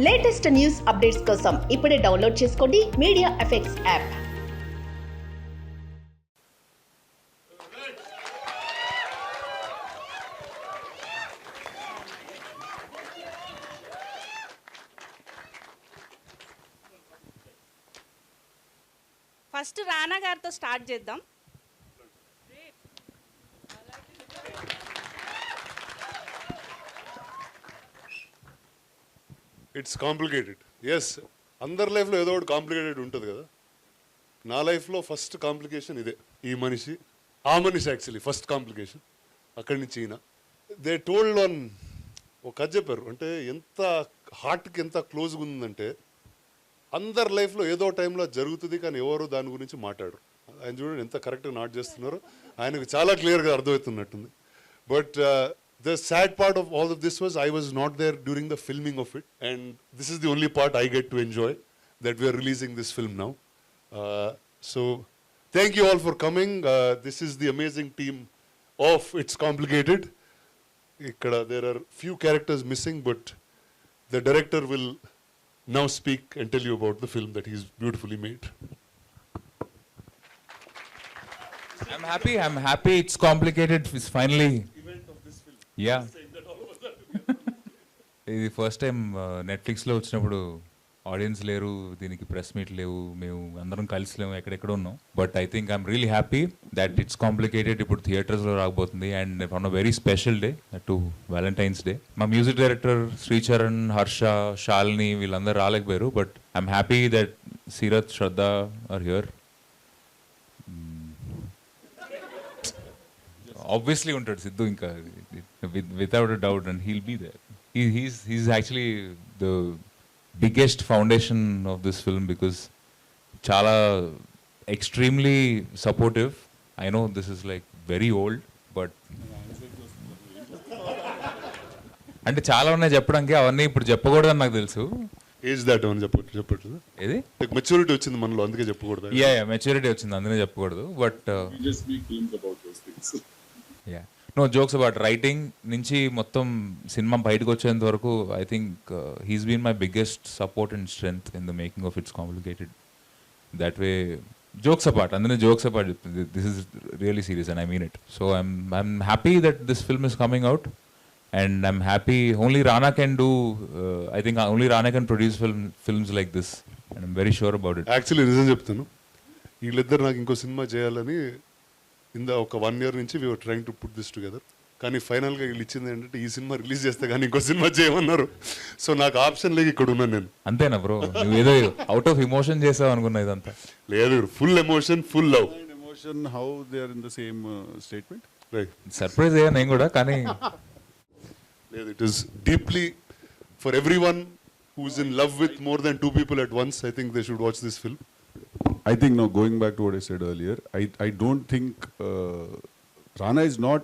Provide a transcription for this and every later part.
Latest news updates కోసం ఇప్పుడే download చేసుకోండి MediaFx యాప్. ఫస్ట్ రానా గారితో స్టార్ట్ చేద్దాం. It's complicated. ఎస్, అందరి లైఫ్లో ఏదో ఒకటి కాంప్లికేటెడ్ ఉంటుంది కదా. నా లైఫ్లో ఫస్ట్ కాంప్లికేషన్ ఇదే. ఈ మనిషి యాక్చువల్లీ ఫస్ట్ కాంప్లికేషన్. అక్కడి నుంచి ఈయన దే టోల్డ్ ఆన్ ఒక కథ చెప్పారు. అంటే ఎంత హార్ట్కి ఎంత క్లోజ్గా ఉందంటే అందరి లైఫ్లో ఏదో టైంలో జరుగుతుంది, కానీ ఎవరు దాని గురించి మాట్లాడరు. ఆయన చూడండి ఎంత కరెక్ట్గా నాట్ చేస్తున్నారో. ఆయనకు చాలా క్లియర్గా అర్థమవుతున్నట్టుంది. But the sad part of all of this was I was not there during the filming of it, and this is the only part I get to enjoy, that we are releasing this film now. So thank you all for coming. This is the amazing team of It's Complicated. There are few characters missing, but the director will now speak and tell you about the film that he's beautifully made. I'm happy It's Complicated is finally yeah. ఇది first time నెట్ఫ్లిక్స్లో వచ్చినప్పుడు audience లేరు, దీనికి press meet లేవు, మేము అందరం కలిసి లేము, ఎక్కడెక్కడ ఉన్నాం. But I think I'm really happy that it's complicated ఇప్పుడు థియేటర్స్లో రాకపోతుంది. And on a very special day to Valentine's day. మా మ్యూజిక్ డైరెక్టర్ శ్రీచరణ్, హర్ష, శాలిని వీళ్ళందరూ రాలేకపోయారు. But I'm happy that Seerat, Shraddha are here. Obviously ఉంటాడు సిద్ధు, ఇంకా without a doubt, and he'll be there. He's actually the biggest foundation of this film because chala extremely supportive. I know this is like very old, but అంటే చాలా ఉన్నాయి చెప్పడానికి, అవన్నీ ఇప్పుడు చెప్పకూడదని నాకు తెలుసు. ఏజ్ దాట్ అని చెప్పట్లేదు. ఏది మెచ్యూరిటీ వచ్చింది మనలో, అందుకే చెప్పకూడదు. యా మెచ్యూరిటీ వచ్చింది, అందుకే చెప్పకూడదు. But yeah no jokes about writing నుంచి మొత్తం సినిమా బయటకు వచ్చేంత వరకు I think he's been my biggest support and strength in the making of it's complicated. That way jokes apart, అందులో జోక్స్ అపార్ట్ చెప్తుంది, this is really serious and I mean it. So I'm happy that this film is coming out, and I'm happy only Rana can do I think only Rana can produce films like this, and I'm very sure about it. Actually నిజం చెప్తాను, వీళ్ళిద్దరు నాకు ఇంకో cinema చేయాలని ఒక 1 year నుంచి we were trying to put this together. కానీ ఫైనల్గా వీళ్ళు ఇచ్చింది ఏంటంటే ఈ సినిమా రిలీజ్ చేస్తే కానీ ఇంకో సినిమా చేయమన్నారు. సో నాకు ఆప్షన్ లేక ఇక్కడ ఉన్నాను నేను. అంతేనా బ్రో? నువ్వు ఏదో అవుట్ ఆఫ్ ఎమోషన్ చేసావు అనుకున్నా, ఇదంతా లేదు. Full emotion, full love. Emotion, how they are in the same statement. Right, surprise అయ్యా నేను కూడా. కానీ it is deeply for everyone who's in love with more than 2 people at once. I think they should watch this film. I think now going back to what I said earlier, I don't think Rana is not,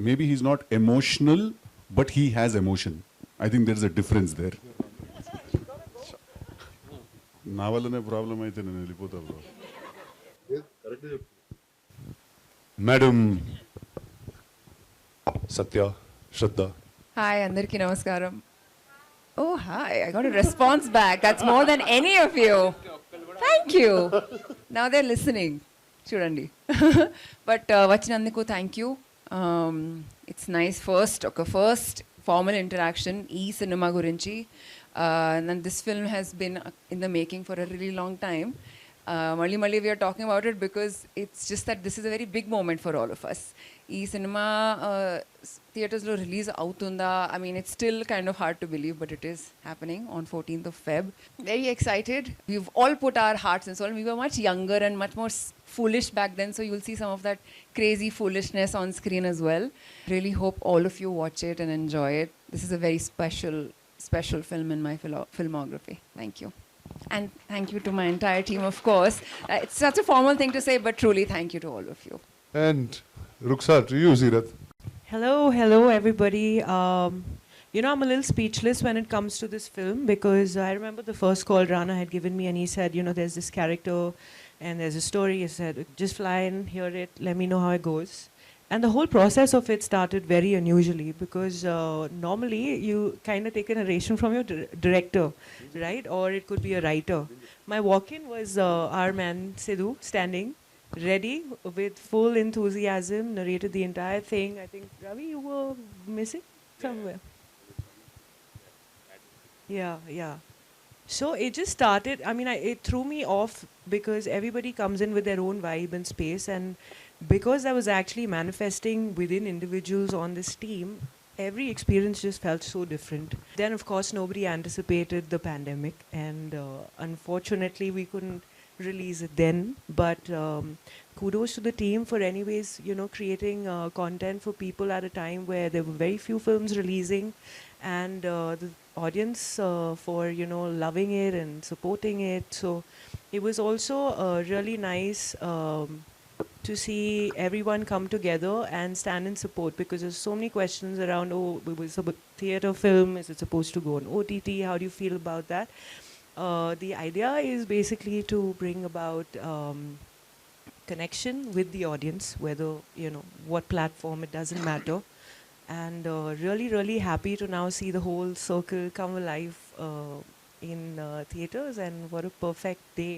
maybe he's not emotional, but he has emotion. I think there's a difference there. నా వల్లనే problem అయితే నేను వెళ్ళిపోతా bro. Madam Satya, Shraddha. Hi, Andarki Namaskaram. Oh, hi. I got a response back. That's more than any of you. Thank you. Now they're listening. Chudandi. But Vachinandiku, thank you. It's nice first formal interaction ee cinema gurinchi. And this film has been in the making for a really long time. Malli we are talking about it because it's just that this is a very big moment for all of us. ఈ cinema థియేటర్స్లో release అవుతుందా? I mean, it's still kind of hard to believe, but it is happening on 14th of Feb. Very excited. We've all put our hearts and soul. We were much younger and much more foolish back then, so you'll see some of that crazy foolishness on screen as well. Really hope all of you watch it and enjoy it. This is a very special film in my filmography. Thank you. And thank you to my entire team, of course. It's such a formal thing to say, but truly thank you to all of you. And Ruksa, to you, Seerat. Hello everybody. I'm a little speechless when it comes to this film because I remember the first call Rana had given me and he said, there's this character and there's a story. He said, just fly and hear it, let me know how it goes. And the whole process of it started very unusually because normally you kind of take a narration from your director, right? Or it could be a writer. My walk-in was our man Siddhu standing, ready with full enthusiasm, narrated the entire thing. I think, Ravi, you were missing somewhere. Yeah, yeah. So it just started. I mean, it threw me off because everybody comes in with their own vibe and space, and because I was actually manifesting within individuals on this team, every experience just felt so different. Then, of course, nobody anticipated the pandemic, and unfortunately, we couldn't release it then. But kudos to the team for, anyways, creating content for people at a time where there were very few films releasing, and the audience for loving it and supporting it. So it was also really nice to see everyone come together and stand in support, because there's so many questions around, it's a theatre film, is it supposed to go on OTT, how do you feel about that? The idea is basically to bring about connection with the audience, whether what platform, it doesn't matter. And really, really happy to now see the whole circle come alive in theatres, and what a perfect day.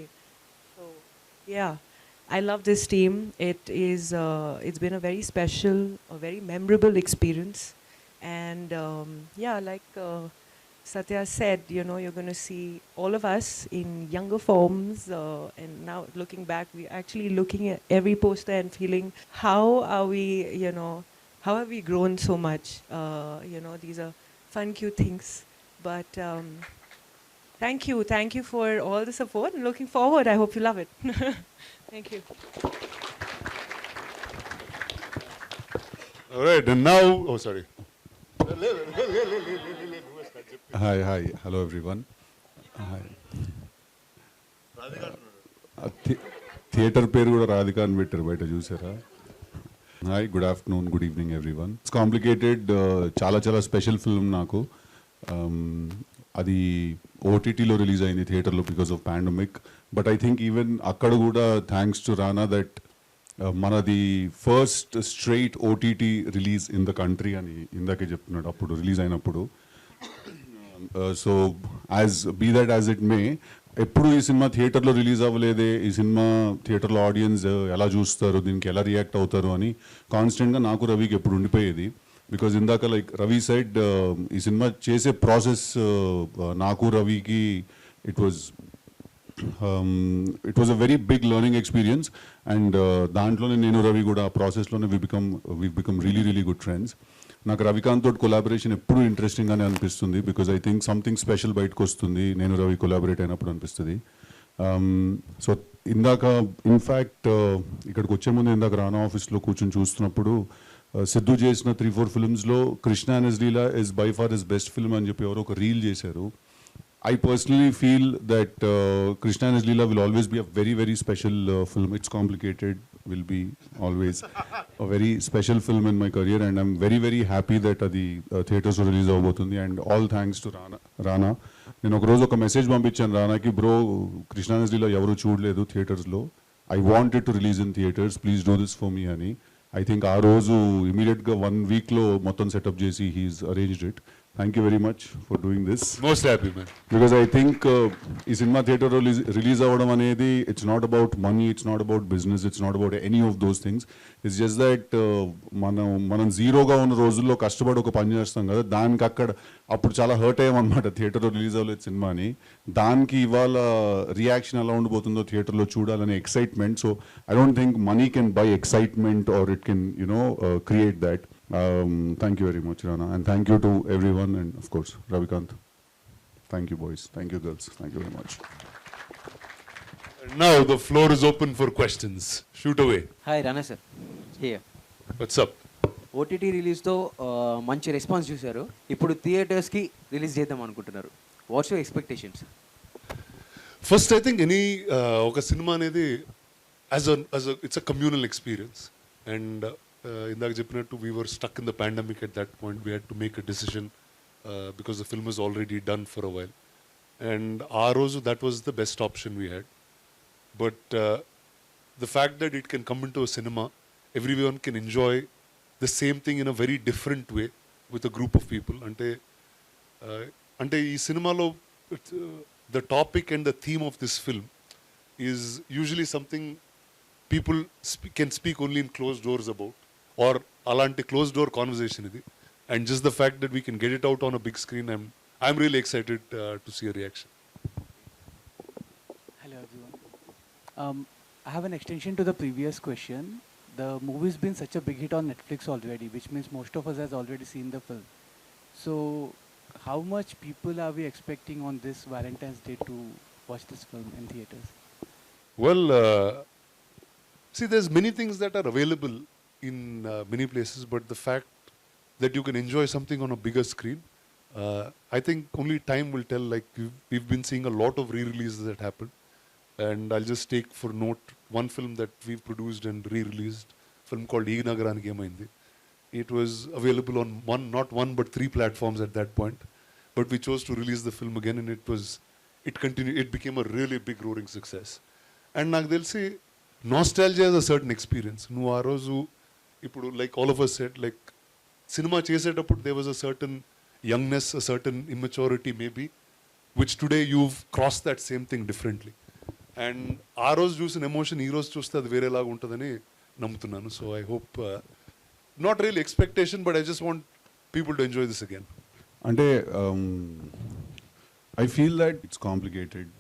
So, yeah, I love this team. It's been a very special, a very memorable experience. And yeah, like Satya said, you're going to see all of us in younger forms. And now looking back, we're actually looking at every poster and feeling, how are we, how have we grown so much? These are fun, cute things. But thank you for all the support, and looking forward. I hope you love it. Thank you. All right, and now, oh, sorry. Hi, hello everyone. Hi. Theatre పేరు కూడా రాధిక అని పెట్టారు, బయట చూసారా? Hi, good afternoon, good evening everyone. It's complicated, చాలా special film నాకు. అది ఓటీటీలో రిలీజ్ అయింది, థియేటర్లో, because of pandemic. But I think even అక్కడ కూడా థ్యాంక్స్ టు రానా దట్ మనది first straight OTT release in the country అని ఇందాకే చెప్తున్నాడు అప్పుడు రిలీజ్ అయినప్పుడు. So be that as it may, ఎప్పుడు ఈ సినిమా థియేటర్లో రిలీజ్ అవ్వలేదే, ఈ సినిమా థియేటర్లో ఆడియన్స్ ఎలా చూస్తారు, దీనికి ఎలా రియాక్ట్ అవుతారు అని కాన్స్టెంట్గా నాకు రవికి ఎప్పుడు ఉండిపోయేది. బికాజ్ ఇందాక లైక్ రవి సైడ్, ఈ సినిమా చేసే ప్రాసెస్ నాకు రవికి it was a very big learning experience. And దాంట్లోనే నేను రవి కూడా ఆ ప్రాసెస్లోనే we become really good friends. నాకు రవికాంత్ తోటి కొలాబరేషన్ ఎప్పుడు ఇంట్రెస్టింగ్గానే అనిపిస్తుంది, because I think something special బయటకు వస్తుంది నేను రవి కొలాబరేట్ అయినప్పుడు అనిపిస్తుంది. సో ఇందాక ఇన్ఫ్యాక్ట్ ఇక్కడికి వచ్చే ముందు ఇందాక రానా ఆఫీస్లో కూర్చొని చూస్తున్నప్పుడు సిద్ధు చేసిన 3-4 ఫిల్మ్స్లో Krishna and his Leela is by far his best film అని చెప్పి ఎవరో ఒక రీల్ చేశారు. I personally feel that Krishna and his Leela will always be a very special film. It's complicated, will be always a very special film in my career, and I'm very happy that the theatres will release avbotundi, and all thanks to Rana. నేను ఒక రోజు ఒక message పంపించాను రానాకి, bro Krishna and his Leela ఎవరు చూడలేదు థియేటర్స్లో, I wanted to release in theatres, please do this for me అని. ఐ థింక్ ఆ రోజు ఇమీడియట్గా 1 వీక్లో మొత్తం సెటప్ చేసి he's arranged it. Thank you very much for doing this. Most happy, man. Because I think ఈ సినిమా థియేటర్ రిలీజ్ అవ్వడం అనేది, it's not about money, it's not about business, it's not about any of those things. It's just that మనం జీరోగా ఉన్న రోజుల్లో కష్టపడి ఒక పని చేస్తాం కదా, దానికి అప్పుడు చాలా హర్ట్ అయ్యామన్నమాట థియేటర్లో రిలీజ్ అవ్వలేదు సినిమాని. దానికి ఇవాళ రియాక్షన్ ఎలా ఉండిపోతుందో థియేటర్లో చూడాలనే excitement. So I don't think money can buy excitement, or it can create that. Thank you very much, Rana, and thank you to everyone, and of course Ravikanth. Thank you, boys. Thank you, girls. Thank you very much. And now the floor is open for questions. Shoot away. Hi, Rana sir. Here. What's up? OTT రిలీజ్తో మంచి response చూశారు, ఇప్పుడు థియేటర్స్కి రిలీజ్ చేద్దాం అనుకుంటున్నారు. What's your expectations? First I think ఒక cinema అనేది it's a communal experience, and ఇందాక చెప్పినట్టు we were stuck in the pandemic at that point. We had to make a decision because the film was already done for a while, and ఆ రోజు that was the best option we had. But the fact that it can come into a cinema, everyone can enjoy the same thing in a very different way with a group of people. అంటే ఈ సినిమాలో the topic and the theme of this film is usually something people can speak only in closed doors about, or alanti closed door conversation idi, and just the fact that we can get it out on a big screen, I'm really excited to see a reaction. Hello everyone. I have an extension to the previous question. The movie's been such a big hit on Netflix already, which means most of us has already seen the film. So how much people are we expecting on this Valentine's Day to watch this film in theaters? Well, see, there's many things that are available in many places, but the fact that you can enjoy something on a bigger screen, I think only time will tell. Like we've been seeing a lot of re-releases that happen, and I'll just take for note one film that we've produced and re-released, a film called Ee Nagaraniki Emaindi. It was available on not one but 3 platforms at that point, but we chose to release the film again, and it became a really big roaring success. And నాకు తెలిసి nostalgia is a certain experience. నువ్వు ఆ రోజు ఇప్పుడు like all of us said, like cinema చేసేటప్పుడు there was a certain youngness, a certain immaturity maybe, which today you've crossed that same thing differently. And ఆ రోజు చూసిన ఎమోషన్ ఈ రోజు చూస్తే అది వేరేలాగా ఉంటుందని నమ్ముతున్నాను. So I hope not really expectation, but I just want people to enjoy this again. అంటే I feel that it's complicated.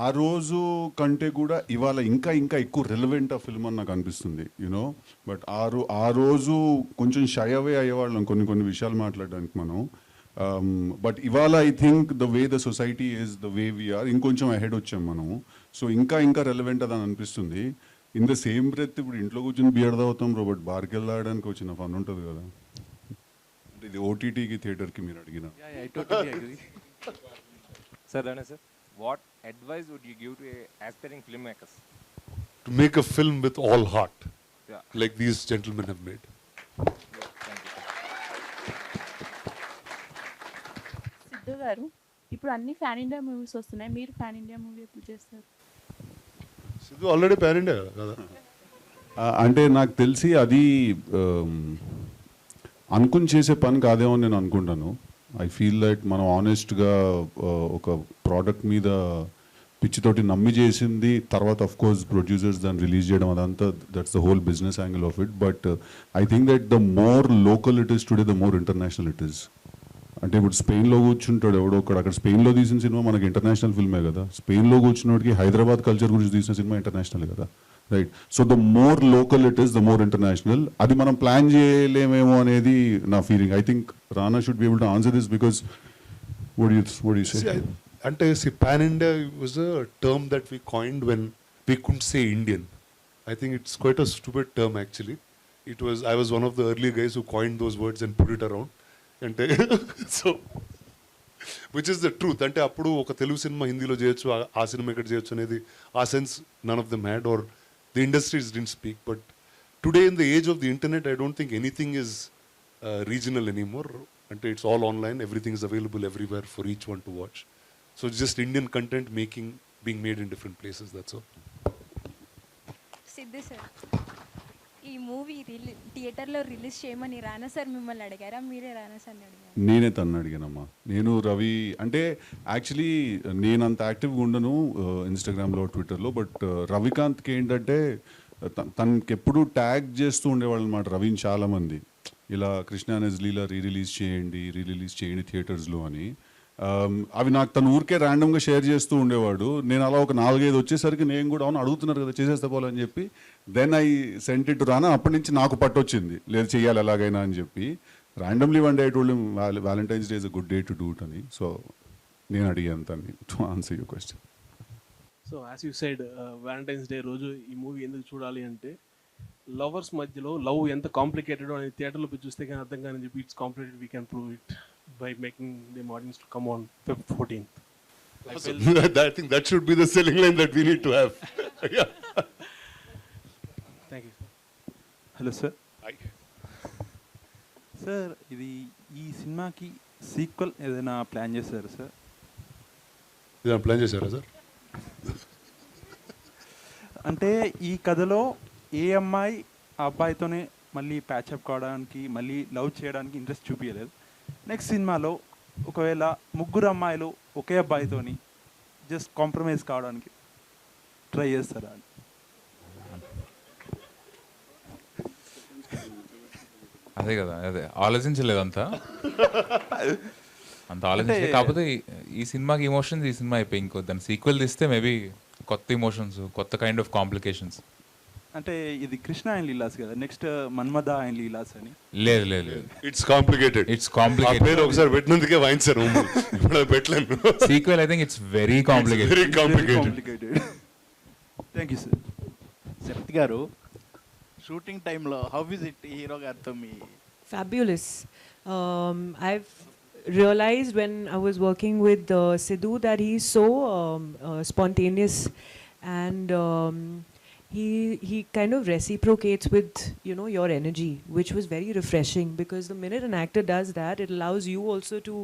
ఆ రోజు కంటే కూడా ఇవాళ ఇంకా ఎక్కువ రెలవెంట్ ఆ ఫిల్మ్ అని నాకు అనిపిస్తుంది, యూనో. బట్ ఆ రోజు కొంచెం షై అవే అయ్యేవాళ్ళం కొన్ని విషయాలు మాట్లాడడానికి మనం. బట్ ఇవాళ I think the way the society is the way we're ఇంకొంచెం అహెడ్ వచ్చాం మనము. సో ఇంకా రెలవెంట్ అని అనిపిస్తుంది. ఇన్ ద సేమ్ బ్రెత్ ఇప్పుడు ఇంట్లో కూర్చొని బియర్ తాగుతాం బట్ బార్కి వెళ్ళడానికి వచ్చిన ఫన్ ఉంటుంది కదా. అంటే ఇది ఓటీటీకి థియేటర్కి మీరు అడిగిన. Yeah, I totally agree. Sir, Rana sir, what advice would you give to aspiring filmmakers? To make a film with all heart, Yeah. like these gentlemen have made. Yeah, thank you. Siddhu గారు, ఇప్పుడు అన్ని fan India movies వస్తున్నాయి, మీరు fan India movie ఎప్పుడు చేస్తారు? Siddhu already pan India కదా. అంటే నాకు తెలిసి అది అనుకుని చేసే పని కాదేమో అని నేను అనుకుంటాను. ఐ ఫీల్ దట్ మనం ఆనెస్ట్గా ఒక ప్రోడక్ట్ మీద పిచ్చితోటి నమ్మి చేసింది, తర్వాత ఆఫ్ కోర్స్ ప్రొడ్యూసర్స్ దాన్ని రిలీజ్ చేయడం, అదంతా that's the whole business angle of it. But I think that the more local it is today the more international it is. అంటే ఇప్పుడు స్పెయిన్లో కూర్చుంటాడు ఎవడో ఒకడు, అక్కడ స్పెయిన్లో తీసిన సినిమా మనకి ఇంటర్నేషనల్ ఫిల్మే కదా. స్పెయిన్లో కూర్చున్నోడికి హైదరాబాద్ కల్చర్ గురించి తీసిన సినిమా ఇంటర్నేషనల్ కదా, right? So the more local it is the more international. అది మనం ప్లాన్ చేయలేమేమో అనేది నా feeling. I think Rana should be able to answer this because what do you say? అంటే pan India was a term that we coined when we couldn't say Indian. I think it's quite a stupid term actually. I was one of the early guys who coined those words and put it around. అంటే so which is the truth. అంటే అప్పుడు ఒక Telugu cinema హిందీలో చేయొచ్చు, ఆ cinema ఇక్కడ చేయొచ్చు అనేది ఆ sense none of them had, or the industries didn't speak. But today in the age of the internet I don't think anything is regional anymore. అంటే it's all online, everything is available everywhere for each one to watch. So just Indian content being made in different places, that's all. Siddhu sir, ఈ movie థియేటర్లో release చేయమని Rana sir మిమ్మల్ని అడిగారా, మీరే రానా సార్ని అడిగారా? నేనే తను అడిగానమ్మా. నేను రవి అంటే యాక్చువల్లీ నేను అంత యాక్టివ్గా ఉండను ఇన్స్టాగ్రామ్లో ట్విట్టర్లో. బట్ రవికాంత్కి ఏంటంటే తనకి ఎప్పుడు ట్యాగ్ చేస్తూ ఉండేవాళ్ళు అనమాట రవిని చాలామంది, ఇలా కృష్ణ లీలా రీరిలీజ్ చేయండి థియేటర్స్లో అని. అవి నాకు తను ఊరికే ర్యాండమ్గా షేర్ చేస్తూ ఉండేవాడు. నేను అలా ఒక 4-5 వచ్చేసరికి నేను కూడా అవును అడుగుతున్నారు కదా చేసేస్తా పోలని చెప్పి then I sent it to Rana. అప్పటి నుంచి నాకు పట్టొచ్చింది లేదు చేయాలి ఎలాగైనా అని చెప్పి. Randomly one day I told him Valentine's Day is a good day to do it అని. సో నేను అడిగాను తన్ని to answer your question. So as you said Valentine's Day రోజు ఈ మూవీ ఎందుకు చూడాలి అంటే లవర్స్ మధ్యలో లవ్ ఎంత కాంప్లికేటెడ్ అని థియేటర్లో పోయి చూస్తే కానీ అర్థం కానీ చెప్పి it's complicated we can prove it by making them audience to come on Feb 14th. I think that should be the selling line that we need to have. Yeah. Thank you. Hello sir. Hi. Sir, ఈ సినిమాకి sequel ఏదైనా plan చేశారా sir? ఏదైనా plan చేశారా sir? అంటే ఈ కథలో ఏ అమ్మాయి ఆ అబ్బాయితోనే మళ్ళీ ప్యాచప్ కావడానికి మళ్ళీ లవ్ చేయడానికి ఇంట్రెస్ట్ చూపించలేదు. నెక్స్ట్ సినిమాలో ఒకవేళ ముగ్గురు అమ్మాయిలు ఒకే అబ్బాయితోని జస్ట్ కాంప్రమైజ్ కావడానికి ట్రై చేస్తారా అని. అదే కదా, అదే ఆలోచించలేదు అంత ఆలోచించలేదు. కాకపోతే ఈ సినిమాకి ఇమోషన్స్ ఈ సినిమా అయిపోయి ఇంకో దాని సీక్వెల్ తీస్తే మేబీ కొత్త ఇమోషన్స్, కొత్త కైండ్ ఆఫ్ కాంప్లికేషన్స్. అంటే ఇది కృష్ణ అండ్ లీలాస్ కదా, నెక్స్ట్ మన్మథ అండ్ లీలాస్ అని. లేదు లేదు లేదు, ఇట్స్ కాంప్లికేటెడ్. It's complicated. ఒకసారి పెట్టినందుకే వాయించారు, ఇప్పుడు పెట్టలేను. Sequel I think it's very complicated. Very complicated. Thank you sir. Sharath garu, shooting టైంలో హౌ ఇస్ ఇట్ హీరో గారితో మీ? Fabulous. I've realized when I was working with Siddhu that he's so spontaneous, and he kind of reciprocates with, you know, your energy, which was very refreshing, because the minute an actor does that, it allows you also to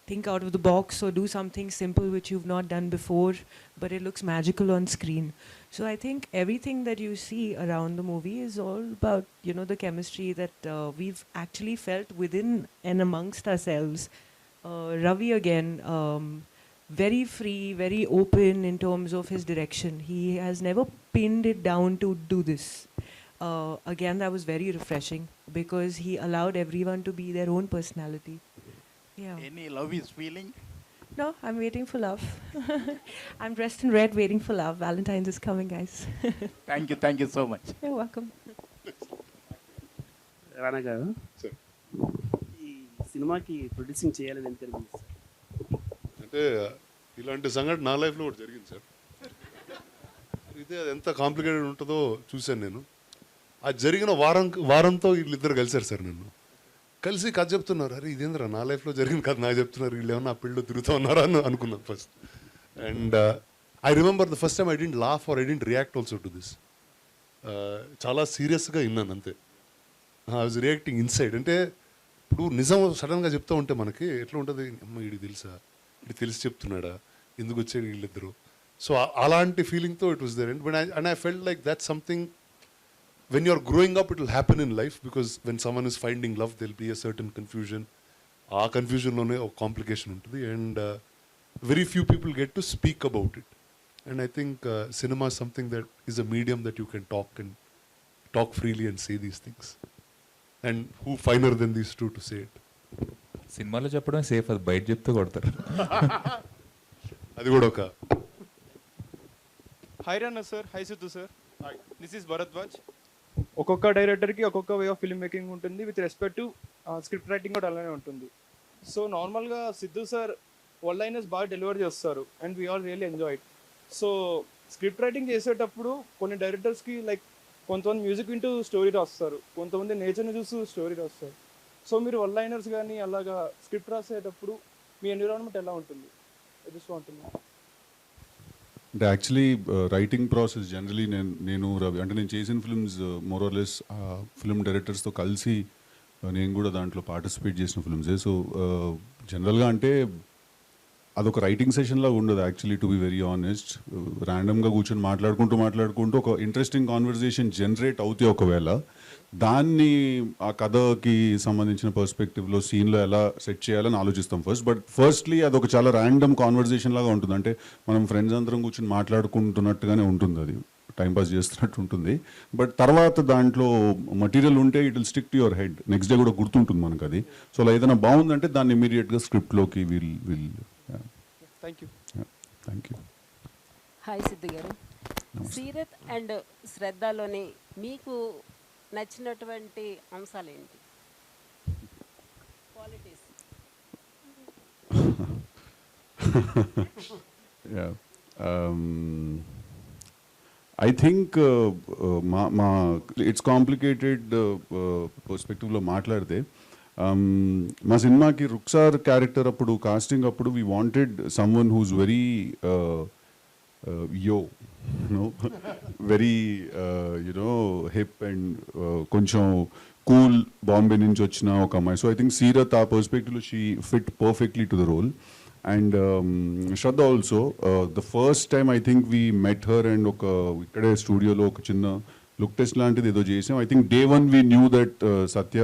think out of the box or do something simple which you've not done before, but it looks magical on screen. So I think everything that you see around the movie is all about, you know, the chemistry that we've actually felt within and amongst ourselves. Ravi again, very free, very open in terms of his direction. He has never pinned it down to do this. Again, that was very refreshing because he allowed everyone to be their own personality. Yeah. Any love is feeling? No, I'm waiting for love. I'm dressed in red waiting for love. Valentine is coming, guys. Thank you so much. You're welcome. రానా గారు, ఈ సినిమాకి producing చేయాలని ఎంత తెలియదు sir? అంటే ఇలాంటి సంఘటన నా లైఫ్లో కూడా జరిగింది సార్. ఇదే అది ఎంత కాంప్లికేటెడ్ ఉంటుందో చూశాను నేను. అది జరిగిన వారంతో వీళ్ళిద్దరు కలిశారు సార్. నన్ను కలిసి కథ చెప్తున్నారు. అరే ఇదేంద్రా నా లైఫ్లో జరిగింది కథ నాకు చెప్తున్నారు, వీళ్ళు ఏమన్నా ఆ పెళ్ళిలో తిరుగుతూ ఉన్నారా అని అనుకున్నాను first. And I remember the first time I didn't laugh or I didn't react also to this. చాలా సీరియస్గా విన్నాను అంతే. I was reacting inside. అంటే ఇప్పుడు నిజం సడన్గా చెప్తూ ఉంటే మనకి ఎట్లా ఉంటుంది, అమ్మ వీడికి తెలుసా, వీడికి తెలిసి చెప్తున్నాడా, ఎందుకు వచ్చాడు వీళ్ళిద్దరు. సో అలాంటి ఫీలింగ్తో it was there. And I felt like that's something when you're growing up, it will happen in life, because when someone is finding love, there'll be a certain confusion. Our confusion lone a complication untadi, and very few people get to speak about it. And I think cinema is something that is a medium that you can talk freely and say these things. And who finer than these two to say it? సినిమాలో చెప్పడం safe, అది బయట చెప్తే కొడతారు. అది కూడా ఒక. Hi Rana sir, hi Siddhu sir, this is Bharadwaj. ఒక్కొక్క డైరెక్టర్కి ఒక్కొక్క వే ఆఫ్ ఫిల్మ్ మేకింగ్ ఉంటుంది, with respect to script writing కూడా అలానే ఉంటుంది. సో నార్మల్గా సిద్ధు సార్ వన్ లైనర్స్ బాగా డెలివర్ చేస్తారు, and we all really enjoy. So script writing చేసేటప్పుడు కొన్ని డైరెక్టర్స్కి లైక్ కొంతమంది మ్యూజిక్ వింటూ స్టోరీ రాస్తారు, కొంతమంది నేచర్ని చూస్తూ స్టోరీ రాస్తారు. సో మీరు వన్ లైనర్స్ కానీ అలాగా స్క్రిప్ట్ రాసేటప్పుడు మీ ఎన్విరాన్మెంట్ ఎలా ఉంటుంది? I just want to know. అంటే యాక్చువల్లీ రైటింగ్ ప్రాసెస్ జనరలీ నేను రవి అంటే నేను చేసిన ఫిల్మ్స్ మోరర్లెస్ ఫిల్మ్ డైరెక్టర్స్తో కలిసి నేను కూడా దాంట్లో పార్టిసిపేట్ చేసిన ఫిల్మ్సే. సో జనరల్గా అంటే అదొక రైటింగ్ సెషన్లా ఉండదు actually, to be very honest. ర్యాండమ్గా కూర్చొని మాట్లాడుకుంటూ ఒక ఇంట్రెస్టింగ్ కాన్వర్జేషన్ జనరేట్ అవుతాయి. ఒకవేళ దాన్ని ఆ కథకి సంబంధించిన పర్స్పెక్టివ్లో సీన్లో ఎలా సెట్ చేయాలని ఆలోచిస్తాం ఫస్ట్. బట్ ఫస్ట్లీ అదొక చాలా ర్యాండమ్ కాన్వర్జేషన్ లాగా ఉంటుంది. అంటే మనం ఫ్రెండ్స్ అందరం కూర్చొని మాట్లాడుకుంటున్నట్టుగానే ఉంటుంది, అది టైంపాస్ చేస్తున్నట్టు ఉంటుంది. బట్ తర్వాత దాంట్లో మటీరియల్ ఉంటే it will stick to your head, next day కూడా గుర్తుంటుంది మనకు అది. సో అలా ఏదైనా బాగుందంటే దాన్ని ఇమీడియట్గా స్క్రిప్ట్లోకి will thank you. Thank you. Hi Siddhu garu, Seerat and శ్రద్ధలోని మీకు నచ్చినటువంటి అంశాలు ఏంటి? క్వాలిటీస్. ఐ థింక్ మా ఇట్స్ కాంప్లికేటెడ్ పర్స్పెక్టివ్లో మాట్లాడితే మా సినిమాకి రుక్సార్ క్యారెక్టర్ అప్పుడు కాస్టింగ్ అప్పుడు we wanted someone who's very very hip and కొంచెం కూల్, బాంబే నుంచి వచ్చిన ఒక అమ్మాయి. సో ఐ థింక్ సీరత్ ఆ పర్స్పెక్టివ్లో she fit perfectly to the role. And Shraddha also the first time I think we met her and ఇక్కడే స్టూడియోలో ఒక చిన్న లుక్ టెస్ట్ లాంటిది ఏదో చేసాం. I think day one we knew that Satya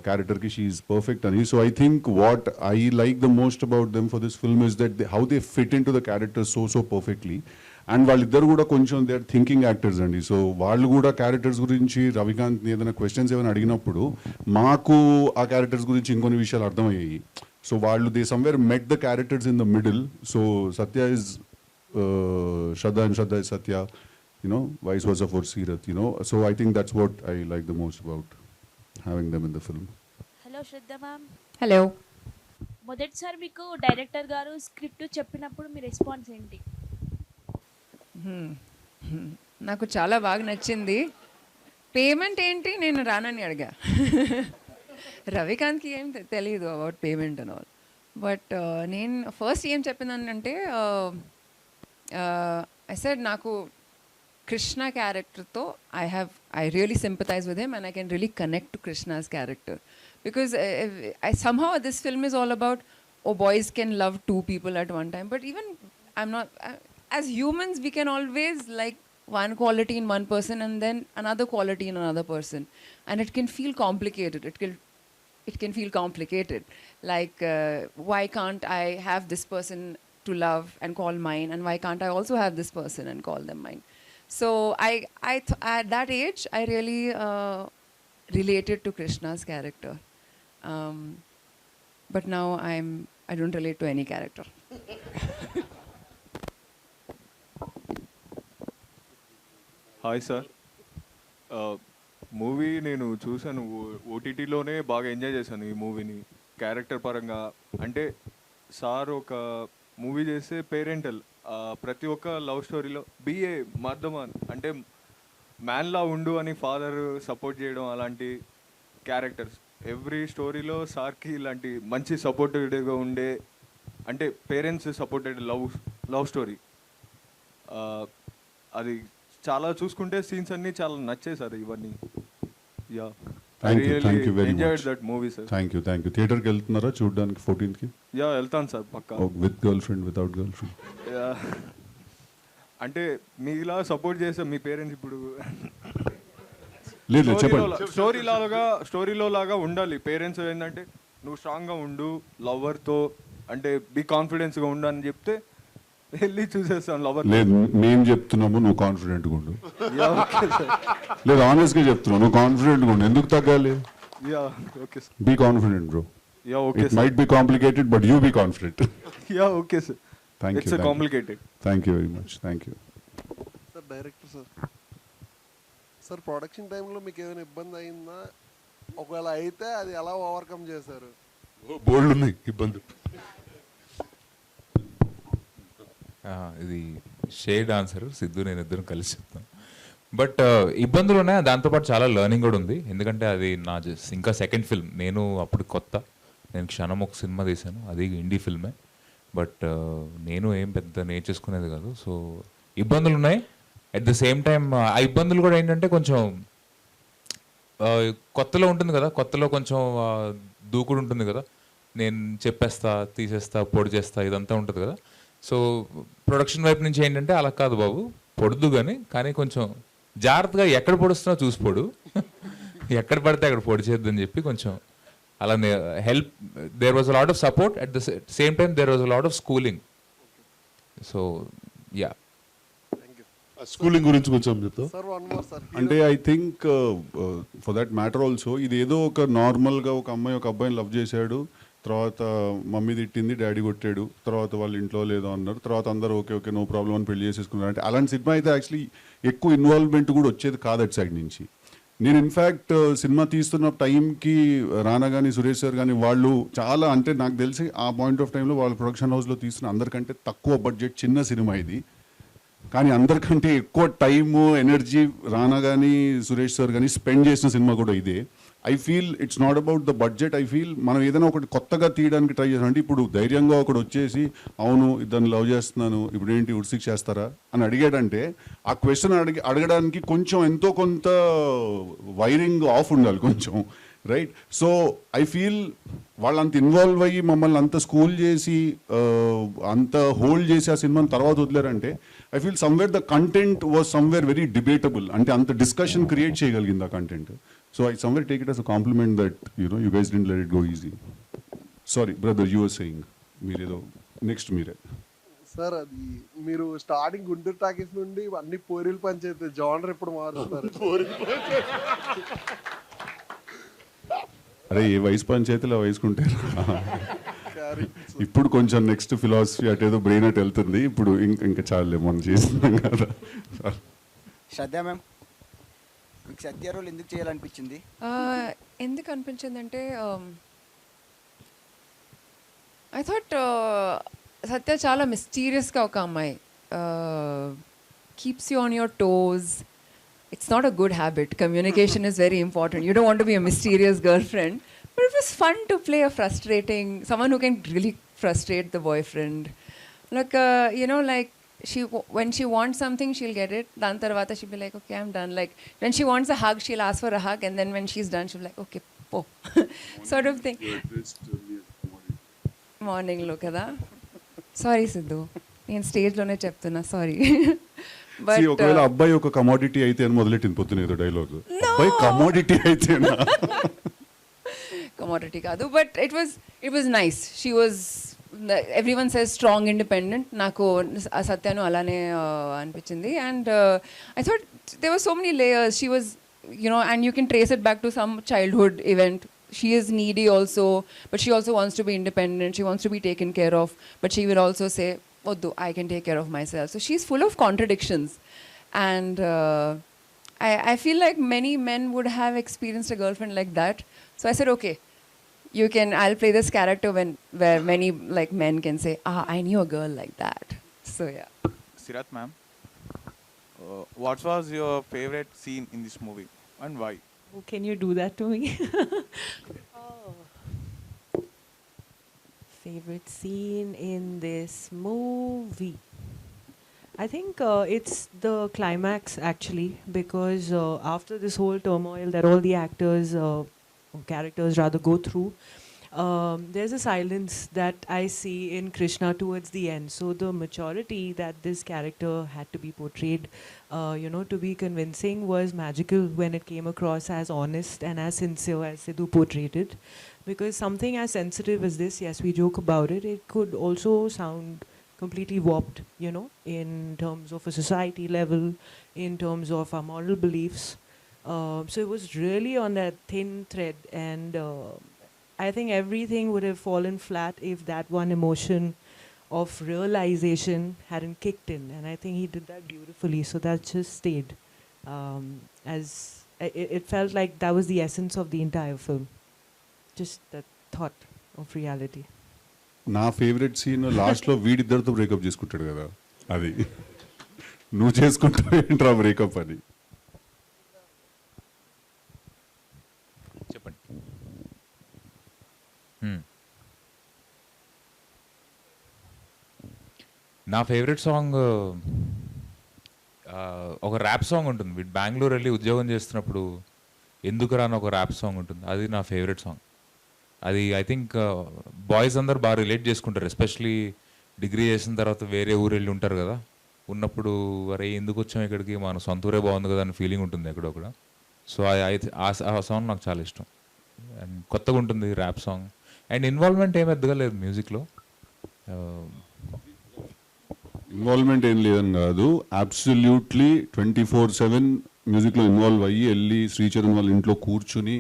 క్యారెక్టర్కి షీ ఈజ్ పర్ఫెక్ట్ అని. So I think what I like the most about them for this film is that how they fit in to the character so perfectly. And వాళ్ళిద్దరు కూడా కొంచెం they are thinking actors అండి. So వాళ్ళు కూడా characters గురించి రవికాంత్ ఏదైనా questions ఏమైనా అడిగినప్పుడు మాకు ఆ క్యారెక్టర్స్ గురించి ఇంకొన్ని విషయాలు అర్థమయ్యాయి. సో వాళ్ళు they somewhere met the characters in the middle. So Satya is Shraddha and Shraddha is Satya, you know, vice versa for Seerat, you know. So I think that's what I like the most about having them in the film. Hello Shraddha ma'am. Hello. మొదటిసారి మీకు director గారు script చెప్పినప్పుడు మీ response ఏంటి? నాకు చాలా బాగా నచ్చింది. Payment ఏంటి నేను రానని అడిగా. రవికాంత్కి ఏం తెలియదు about payment and all. But నేను ఫస్ట్ ఏం చెప్పినానంటే ఐ సెడ్ నాకు Krishna క్యారెక్టర్తో I really sympathize with him and I can really connect to Krishna's character. Because somehow this film is all about, oh, boys can love two people at one time. But even as humans, we can always like one quality in one person and then another quality in another person. And it can feel complicated. It can feel complicated. Like, why can't I have this person to love and call mine? And why can't I also have this person and call them mine? So at that age, I really related to Krishna's character. But now I don't relate to any character. Hi sir. Movie నేను చూశాను, ఓటీటీలోనే బాగా enjoy చేశాను ఈ మూవీని character పరంగా. అంటే sir ఒక movie చేసే పేరెంటల్ ప్రతి ఒక్క లవ్ స్టోరీలో బిఏ మర్దమాన్ అంటే మ్యాన్లా ఉండు అని ఫాదర్ సపోర్ట్ చేయడం, అలాంటి క్యారెక్టర్స్ ఎవ్రీ స్టోరీలో సార్కి ఇలాంటి మంచి సపోర్టెడ్గా ఉండే, అంటే పేరెంట్స్ సపోర్టెడ్ లవ్ స్టోరీ. అది చాలా చూసుకుంటే సీన్స్ అన్నీ చాలా నచ్చాయి సార్ ఇవన్నీ. Yeah, Thank you very enjoyed much. That movie sir. Thank you. థియేటర్కి వెళ్తున్నారా చూడడానికి 14th కి? యా, వెళ్తాను సార్ పక్కా. With girl friend, without girl friend? అంటే మీలా సపోర్ట్ చేసే మీ పేరెంట్స్ ఇప్పుడు లేదు చెప్పండి. స్టోరీలో లాగా ఉండాలి పేరెంట్స్. ఏంటంటే నువ్వు స్ట్రాంగ్గా ఉండు, లవర్తో అంటే బీ కాన్ఫిడెన్స్గా ఉండు అని చెప్తే వెళ్ళి చూసేస్తాను లవర్. లేదు మేము చెప్తున్నాము, నువ్వు కాన్ఫిడెంట్గా ఉండు. లేదు ఆనెస్ట్గా చెప్తున్నావు, నువ్వు కాన్ఫిడెంట్గా ఉండు. ఎందుకు తగ్గాలి? Be confident bro. It might be complicated but you be confident. Yeah okay sir. Thank you. It's complicated. Thank you very much. Thank you sir. Director sir, sir production టైంలో మీకు ఏమైనా ఇబ్బంది అయిందా? ఒకవేళ అయితే అది ఎలా ఓవర్కమ్ చేశారు? బోల్డ్ ఉన్నాయి ఇబ్బందులు. ఇది షేడ్ ఆన్సర్. సిద్ధు నేను ఇద్దరం కలిసి చెప్తాను. బట్ ఇబ్బందులు ఉన్నాయి, దాంతోపాటు చాలా లెర్నింగ్ కూడా ఉంది. ఎందుకంటే అది నా ఇంకా సెకండ్ ఫిల్మ్. నేను అప్పుడు కొత్త, నేను క్షణం ఒక సినిమా తీశాను, అది ఇండీ ఫిల్మే. బట్ నేను ఏం పెద్ద నేర్చేసుకునేది కాదు. సో ఇబ్బందులు ఉన్నాయి. అట్ ద సేమ్ టైం ఆ ఇబ్బందులు కూడా ఏంటంటే కొంచెం కొత్తలో ఉంటుంది కదా, కొత్తలో కొంచెం దూకుడు ఉంటుంది కదా, నేను చెప్పేస్తా, తీసేస్తా, పొడి చేస్తా, ఇదంతా ఉంటుంది కదా. సో ప్రొడక్షన్ వైపు నుంచి ఏంటంటే అలా కాదు బాబు, పొడుదు కానీ కొంచెం జాగ్రత్తగా ఎక్కడ పొడుస్తున్నా చూసి పొడు, ఎక్కడ పడితే అక్కడ పొడి చేద్దని చెప్పి కొంచెం అలా help. There was a lot of support. At the same time there was a lot of schooling. So yeah, schooling గురించి కొంచెం చెప్తా. అంటే I think for that matter also, ఇది ఏదో ఒక నార్మల్గా ఒక అమ్మాయి ఒక అబ్బాయిని లవ్ చేశాడు, తర్వాత మమ్మీ తిట్టింది, డాడీ కొట్టాడు, తర్వాత వాళ్ళ ఇంట్లో లేదో అన్నారు, తర్వాత అందరూ ఓకే ఓకే నో ప్రాబ్లం అని పెళ్లి చేసేసుకున్నారు. అంటే అలాంటి సినిమా అయితే యాక్చువల్లీ ఎక్కువ ఇన్వాల్వ్మెంట్ కూడా వచ్చేది కాదు అటు సైడ్ నుంచి. నేను ఇన్ఫ్యాక్ట్ సినిమా తీస్తున్న టైంకి రానా కానీ సురేష్ సార్ కానీ వాళ్ళు చాలా, అంటే నాకు తెలిసి ఆ పాయింట్ ఆఫ్ టైంలో వాళ్ళ ప్రొడక్షన్ హౌస్లో తీస్తున్న అందరికంటే తక్కువ బడ్జెట్ చిన్న సినిమా ఇది. కానీ అందరికంటే ఎక్కువ టైము ఎనర్జీ రానా కానీ సురేష్ సార్ కానీ స్పెండ్ చేసిన సినిమా కూడా ఇదే. I feel it's not about the budget. I feel మనం ఏదైనా ఒకటి కొత్తగా తీయడానికి ట్రై చేస్తాం. అంటే ఇప్పుడు ధైర్యంగా ఒకటి వచ్చేసి అవును ఇద్దరిని లవ్ చేస్తున్నాను ఇప్పుడు ఏంటి ఉడ్సిక్ చేస్తారా అని అడిగాడంటే ఆ క్వశ్చన్ అడగడానికి కొంచెం ఎంతో కొంత వైరింగ్ ఆఫ్ ఉండాలి కొంచెం. రైట్. సో ఐ ఫీల్ వాళ్ళు అంత ఇన్వాల్వ్ అయ్యి మమ్మల్ని అంత స్కూల్ చేసి అంత హోల్డ్ చేసి ఆ సినిమాని తర్వాత వదిలేరంటే I feel somewhere the content was somewhere very debatable. అంటే అంత డిస్కషన్ క్రియేట్ చేయగలిగింది ఆ కంటెంట్. So I somewhere take it as a compliment that you guys didn't let it go easy. Sorry brother, you are saying. మీరేదో next మీరే. Sir అది మీరు starting Guntur talkies నుండి అన్ని పోరీలు పంచాయతీ జానర్ ఇప్పుడు మారుస్తారు. అరే ఏ వయసు పంచాయతీలో వయసుకుంటారు. ఇప్పుడు కొంచెం నెక్స్ట్ ఫిలాసఫీ అటేదో బ్రెయిన్ అటు వెళ్తుంది. ఇప్పుడు ఇంకా చాలే మనం చేస్తున్నాం కదా. శ్రద్ధ మ్యామ్, మీకు సత్య రోల్ ఎందుకు చేయాలనిపించింది? ఎందుకు అనిపించింది అంటే ఐ థాట్ సత్య చాలా మిస్టీరియస్గా ఒక అమ్మాయి, keeps you on your toes. It's not a good habit. Communication is very important. You don't want to be a mysterious girlfriend. But it was fun to play a frustrating, someone who can really frustrate the boyfriend. Like, like when she wants something, she'll get it. Dan tarvata she'll be like, okay, I'm done. Like, when she wants a hug, she'll ask for a hug. And then when she's done, she'll be like, okay, po. Sort of thing. Morning lo kada. Sorry, Siddhu. నేను స్టేజ్లోనే చెప్తున్నా, sorry. ఒకవేళ అబ్బాయి ఒక commodity అయితే అని మొదలెట్టింది పొద్దున ఏదో డైలాగ్. అబ్బాయి కమోడిటీ అయితేనా? కమోడిటీ కాదు, but it was nice. She was, everyone says strong, independent. నాకు సత్యను అలానే అనిపించింది. And I thought there were so many layers. She was and you can trace it back to some childhood event. She is needy also, but she also wants to be independent. She wants to be taken care of, but she will also say, Oddu, I can take care of myself. So she's full of contradictions. And I feel like many men would have experienced a girlfriend like that. So I said, okay, I'll play this character where many like men can say, I knew a girl like that. So yeah. Seerat ma'am, what was your favorite scene in this movie and why? Oh, can you do that to me? Favorite scene in this movie? I think it's the climax actually, because after this whole turmoil that all the characters rather go through, there's a silence that I see in Krishna towards the end. So the maturity that this character had to be portrayed, to be convincing, was magical when it came across as honest and as sincere as Siddhu portrayed it. Because something as sensitive as this, yes, we joke about it, it could also sound completely warped, in terms of a society level, in terms of our moral beliefs. So it was really on that thin thread, and I think everything would have fallen flat if that one emotion of realization hadn't kicked in, and I think he did that beautifully. So that just stayed as it felt like that was the essence of the entire film. Just that thought of reality. నా favourite scene లాస్ట్లో వీడిద్దరితో breakup చేసుకుంటాడు కదా, అది నువ్వు చేసుకుంటావు ఏంట్రా breakup అని. చెప్పండి. నా ఫేవరెట్ సాంగ్ ఒక ర్యాప్ సాంగ్ ఉంటుంది. వీడు బెంగళూరు వెళ్ళి ఉద్యోగం చేస్తున్నప్పుడు ఎందుకు రాని ఒక ర్యాప్ సాంగ్ ఉంటుంది. అది నా ఫేవరెట్ సాంగ్. అది ఐ థింక్ బాయ్స్ అందరు బాగా రిలేట్ చేసుకుంటారు, ఎస్పెషలీ డిగ్రీ చేసిన తర్వాత వేరే ఊరు వెళ్ళి ఉంటారు కదా. ఉన్నప్పుడు అరే ఎందుకు వచ్చాం ఇక్కడికి, మన సొంత ఊరే బాగుంది కదా అని ఫీలింగ్ ఉంటుంది ఎక్కడొక్కడ. సో ఆ సాంగ్ నాకు చాలా ఇష్టం. అండ్ కొత్తగా ఉంటుంది ర్యాప్ సాంగ్. అండ్ ఇన్వాల్వ్మెంట్ ఏం పెద్దగా లేదు మ్యూజిక్లో. ఇన్వాల్వ్మెంట్ ఏం లేదని కాదు, అబ్సల్యూట్లీ 24/7 మ్యూజిక్లో ఇన్వాల్వ్ అయ్యి వెళ్ళి శ్రీచరణ్ వాళ్ళ ఇంట్లో కూర్చుని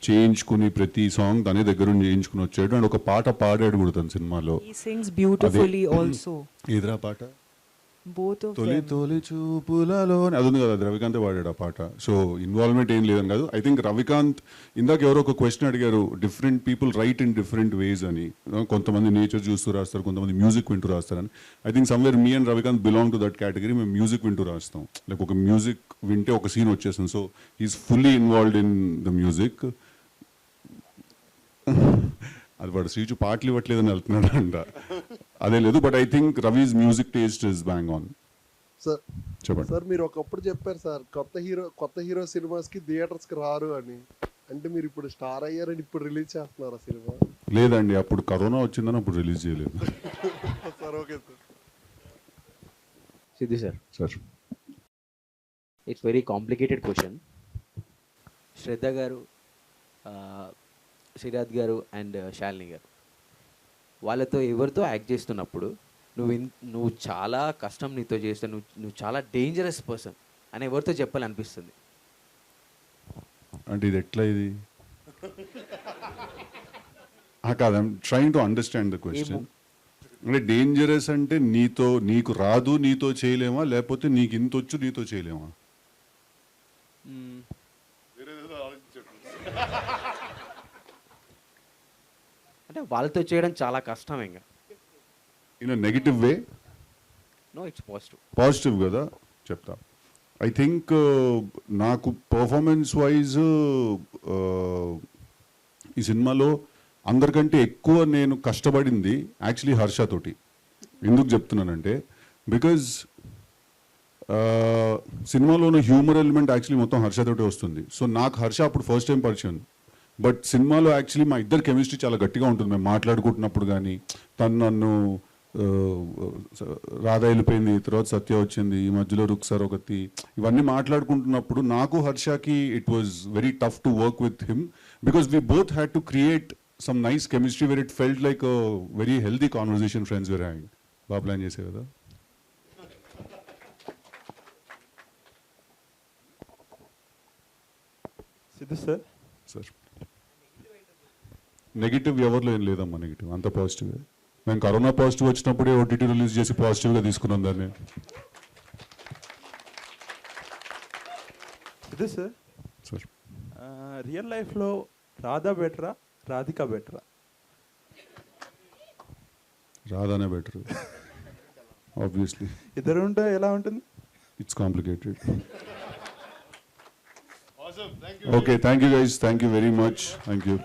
చేయించుకుని ప్రతి సాంగ్ తనే దగ్గర చేయించుకుని వచ్చాడు. అండ్ ఒక పాట పాడాడు కూడా తన సినిమాలో. He sings beautifully also. ఏదిరా పాట? Both of తొలి them. తొలి చూపులలో అది ఉంది కదా, అది రవికాంత్ పాడాడు ఆ పాట. సో ఇన్వాల్వ్మెంట్ ఏం లేదని కాదు. ఐ థింక్ రవికాంత్, ఇందాక ఎవరో ఒక క్వశ్చన్ అడిగారు, different people write in different ways అని. కొంతమంది నేచర్ చూస్తూ రాస్తారు, కొంతమంది మ్యూజిక్ వింటూ రాస్తారని. I think somewhere me and Ravikanth belong to that category. మేము మ్యూజిక్ వింటూ రాస్తాం. లైక్ ఒక మ్యూజిక్ వింటే ఒక సీన్ వచ్చేస్తుంది. So he's fully involved in the music. అది వాడు శ్రీచు పాటలు ఇవ్వట్లేదని వెళ్తున్నాడు అంట, అదే లేదు. But I think Ravi's music taste is bang on. Sir చెప్పండి సార్, మీరు ఒకప్పుడు చెప్పారు సార్ కొత్త హీరో సినిమాస్కి థియేటర్స్కి రారు అని. అంటే మీరు ఇప్పుడు స్టార్ అయ్యారని ఇప్పుడు రిలీజ్ చేస్తున్నారు సినిమా? లేదండి, అప్పుడు కరోనా వచ్చిందని అప్పుడు రిలీజ్ చేయలేదు. Sir okay sir. Siddhu sir, sir it's very complicated question. Shraddha garu, Seerat గారు అండ్ శాలిని గారు, వాళ్ళతో ఎవరితో యాక్ట్ చేస్తున్నప్పుడు నువ్వు చాలా కష్టం నీతో చేస్తే నువ్వు చాలా డేంజరస్ పర్సన్ అని ఎవరితో చెప్పాలనిపిస్తుంది? అంటే ఇది ఎట్లా ఇది కాదు, I'm trying to understand the question. అంటే డేంజరస్ అంటే నీకు రాదు నీతో చేయలేమా, లేకపోతే నీకు ఇంత వచ్చు నీతో చేయలేమా? అంటే వాళ్ళతో చేయడం చాలా కష్టం. ఇంకా in negative way? No, it's positive. Positive కదా, చెప్తా. ఐ థింక్ నాకు పర్ఫార్మెన్స్ వైజ్ ఈ సినిమాలో అందరికంటే ఎక్కువ నేను కష్టపడింది యాక్చువల్లీ హర్షతోటి. ఎందుకు చెప్తున్నానంటే బికాజ్ సినిమాలో ఉన్న హ్యూమర్ ఎలిమెంట్ యాక్చువల్లీ మొత్తం హర్షతోటి వస్తుంది. సో నాకు హర్ష అప్పుడు ఫస్ట్ టైం పరిచయం. బట్ సినిమాలో యాక్చువల్లీ మా ఇద్దరు కెమిస్ట్రీ చాలా గట్టిగా ఉంటుంది. మేము మాట్లాడుకుంటున్నప్పుడు కానీ, తను నన్ను రాధా వెళ్ళిపోయింది, తర్వాత సత్య వచ్చింది, ఈ మధ్యలో రుక్సార్ ఒకటి, ఇవన్నీ మాట్లాడుకుంటున్నప్పుడు నాకు హర్షకి it was very tough to work with him because we both had to create some nice chemistry where it felt like a very healthy conversation friends where hang. బాగా ప్లాన్ చేసే కదా. సిద్ధు సార్. సార్ నెగిటివ్ ఎవరిలో ఏం లేదమ్మా, negative అంత positive. మేము corona positive వచ్చినప్పుడే OTT release చేసి పాజిటివ్గా తీసుకున్నాం దాన్ని. సిద్ధు సార్, సార్ రియల్ లైఫ్లో రాధా బెటరా, రాధిక బెటరా? రాధానే బెటర్ ఆబ్వియస్లీ. ఇద్దరు ఉంటే ఎలా ఉంటుంది? It's complicated. Okay, thank you guys, thank you very much, thank you.